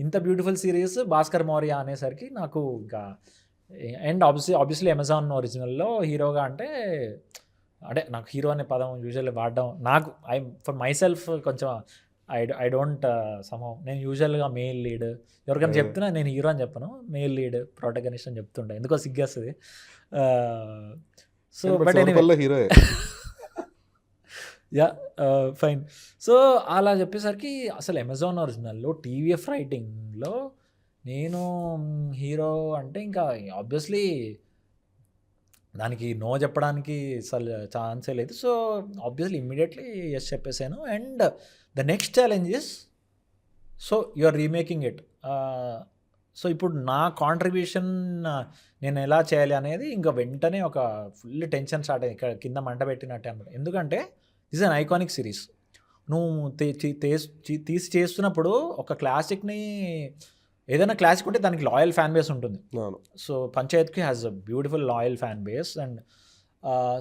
ఇంత beautiful series Bhaskar Maurya అనేసరికి నాకు ఇంకా అండ్ ఆబ్వియస్లీ అమెజాన్ ఒరిజినల్లో హీరోగా అంటే నాకు హీరో అనే పదం యూజువల్లీ వాడడం నాకు ఫర్ మై సెల్ఫ్ కొంచెం ఐ డోంట్ నేను యూజువల్గా మెయిల్ లీడ్ ఎవరికైనా చెప్తున్నా నేను హీరో అని చెప్పను, మెయిల్ లీడ్ ప్రొటగనిస్ట్ అని చెప్తుంటా, ఎందుకో సిగ్గేస్తుంది. So but hero yeah fine. So అలా చెప్పేసరికి అసలు అమెజాన్ ఒరిజినల్లో టీవీఎఫ్ రైటింగ్లో నేను హీరో అంటే ఇంకా ఆబ్వియస్లీ దానికి నో చెప్పడానికి అసలు ఛాన్సే లేదు. సో ఆబ్వియస్లీ ఇమ్మీడియట్లీ ఎస్ చెప్పేశాను. And the next challenge is so you are remaking it. సో ఇప్పుడు నా కాంట్రిబ్యూషన్ నేను ఎలా చేయాలి అనేది ఇంకా వెంటనే ఒక ఫుల్ టెన్షన్ స్టార్ట్ అయింది, ఇక్కడ కింద మంట పెట్టినట్టే అనమాట. ఎందుకంటే దిస్ అన్ ఐకానిక్ సిరీస్. నువ్వు తీసి చేస్తున్నప్పుడు ఒక క్లాసిక్ని, ఏదైనా క్లాసిక్ ఉంటే దానికి లాయల్ ఫ్యాన్ బేస్ ఉంటుంది. సో పంచాయత్కి has a beautiful loyal fan base. And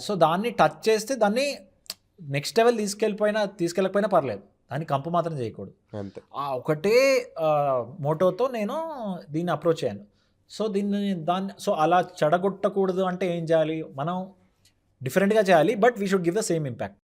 so దాన్ని టచ్ చేస్తే దాన్ని నెక్స్ట్ లెవెల్ తీసుకెళ్ళకపోయినా పర్లేదు, దాన్ని కంపు మాత్రం చేయకూడదు. ఆ ఒకటే మోటోతో నేను దీన్ని అప్రోచ్ అయ్యాను. సో సో అలా చెడగొట్టకూడదు అంటే ఏం చేయాలి, మనం డిఫరెంట్గా చేయాలి, but we should give the same impact.